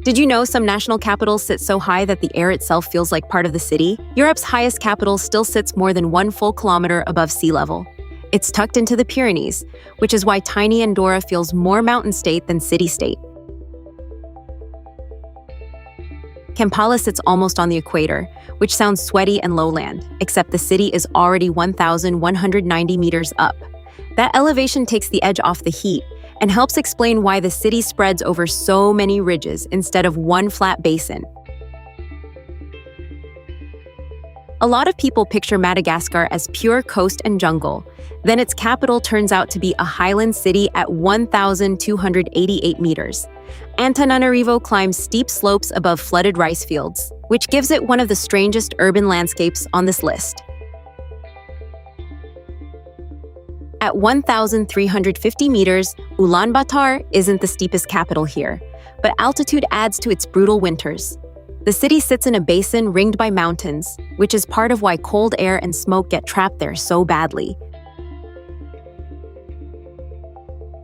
Did you know some national capitals sit so high that the air itself feels like part of the city? Europe's highest capital still sits more than 1 full kilometer above sea level. It's tucked into the Pyrenees, which is why tiny Andorra feels more mountain state than city-state. Kampala sits almost on the equator, which sounds sweaty and lowland, except the city is already 1,190 meters up. That elevation takes the edge off the heat and helps explain why the city spreads over so many ridges instead of one flat basin. A lot of people picture Madagascar as pure coast and jungle. Then its capital turns out to be a highland city at 1,288 meters. Antananarivo climbs steep slopes above flooded rice fields, which gives it one of the strangest urban landscapes on this list. At 1,350 meters, Ulaanbaatar isn't the steepest capital here, but altitude adds to its brutal winters. The city sits in a basin ringed by mountains, which is part of why cold air and smoke get trapped there so badly.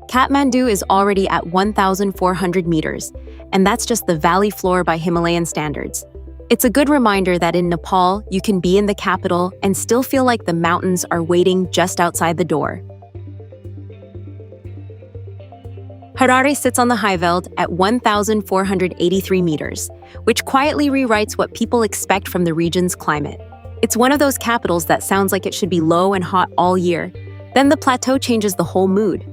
Kathmandu is already at 1,400 meters, and that's just the valley floor by Himalayan standards. It's a good reminder that in Nepal, you can be in the capital and still feel like the mountains are waiting just outside the door. Harare sits on the Highveld at 1,483 meters, which quietly rewrites what people expect from the region's climate. It's one of those capitals that sounds like it should be low and hot all year. Then the plateau changes the whole mood.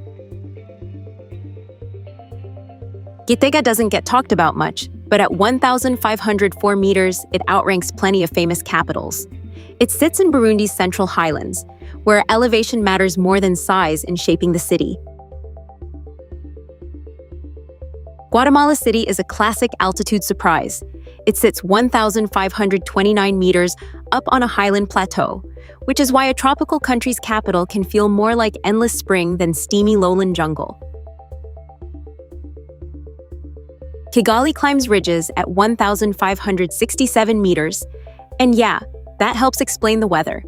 Gitega doesn't get talked about much, but at 1,504 meters, it outranks plenty of famous capitals. It sits in Burundi's central highlands, where elevation matters more than size in shaping the city. Guatemala City is a classic altitude surprise. It sits 1,529 meters up on a highland plateau, which is why a tropical country's capital can feel more like endless spring than steamy lowland jungle. Kigali climbs ridges at 1,567 meters, and yeah, that helps explain the weather.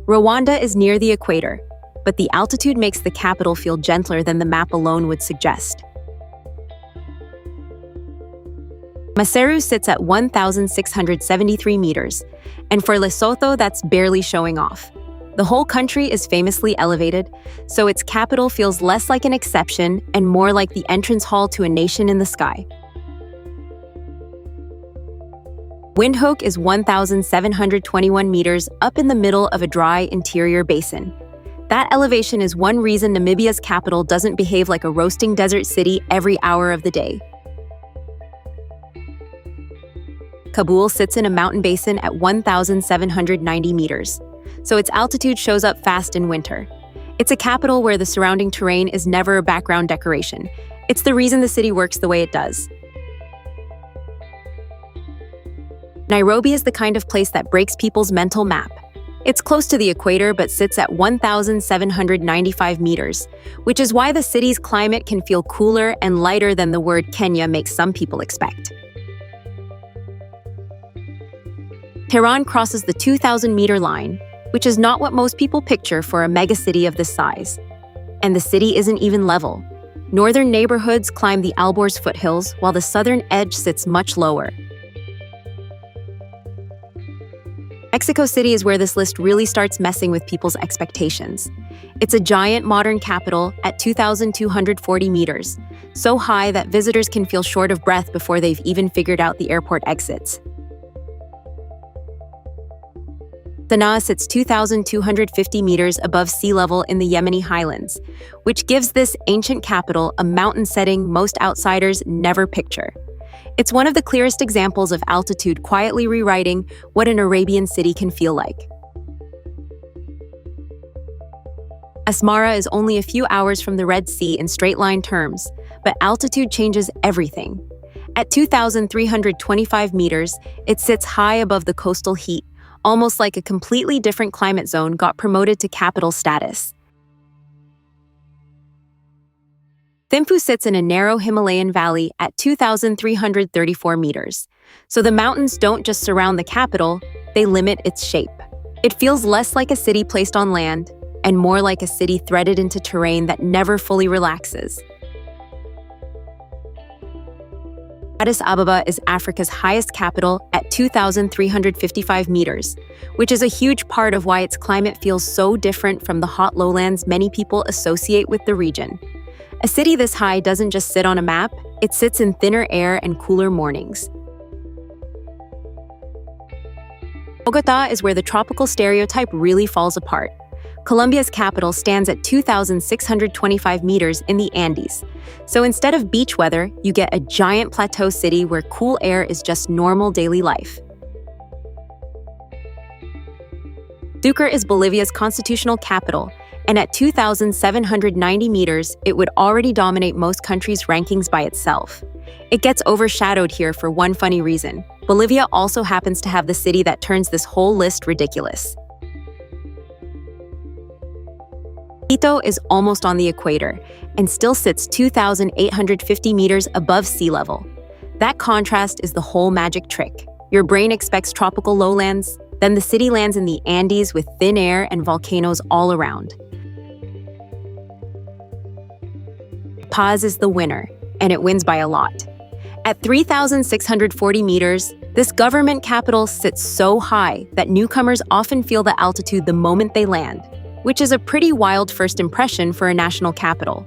Rwanda is near the equator, but the altitude makes the capital feel gentler than the map alone would suggest. Maseru sits at 1,673 meters, and for Lesotho, that's barely showing off. The whole country is famously elevated, so its capital feels less like an exception and more like the entrance hall to a nation in the sky. Windhoek is 1,721 meters up in the middle of a dry interior basin. That elevation is one reason Namibia's capital doesn't behave like a roasting desert city every hour of the day. Kabul sits in a mountain basin at 1,790 meters, so its altitude shows up fast in winter. It's a capital where the surrounding terrain is never a background decoration. It's the reason the city works the way it does. Nairobi is the kind of place that breaks people's mental map. It's close to the equator but sits at 1,795 meters, which is why the city's climate can feel cooler and lighter than the word Kenya makes some people expect. Tehran crosses the 2,000-meter line, which is not what most people picture for a megacity of this size. And the city isn't even level. Northern neighborhoods climb the Alborz foothills, while the southern edge sits much lower. Mexico City is where this list really starts messing with people's expectations. It's a giant modern capital at 2,240 meters, so high that visitors can feel short of breath before they've even figured out the airport exits. Sanaa sits 2,250 meters above sea level in the Yemeni highlands, which gives this ancient capital a mountain setting most outsiders never picture. It's one of the clearest examples of altitude quietly rewriting what an Arabian city can feel like. Asmara is only a few hours from the Red Sea in straight-line terms, but altitude changes everything. At 2,325 meters, it sits high above the coastal heat, almost like a completely different climate zone got promoted to capital status. Thimphu sits in a narrow Himalayan valley at 2,334 meters. So the mountains don't just surround the capital, they limit its shape. It feels less like a city placed on land and more like a city threaded into terrain that never fully relaxes. Addis Ababa is Africa's highest capital at 2,355 meters, which is a huge part of why its climate feels so different from the hot lowlands many people associate with the region. A city this high doesn't just sit on a map, it sits in thinner air and cooler mornings. Bogota is where the tropical stereotype really falls apart. Colombia's capital stands at 2,625 meters in the Andes. So instead of beach weather, you get a giant plateau city where cool air is just normal daily life. Sucre is Bolivia's constitutional capital, and at 2,790 meters, it would already dominate most countries' rankings by itself. It gets overshadowed here for one funny reason. Bolivia also happens to have the city that turns this whole list ridiculous. Quito is almost on the equator and still sits 2,850 meters above sea level. That contrast is the whole magic trick. Your brain expects tropical lowlands, then the city lands in the Andes with thin air and volcanoes all around. Paz is the winner, and it wins by a lot. At 3,640 meters, this government capital sits so high that newcomers often feel the altitude the moment they land, which is a pretty wild first impression for a national capital.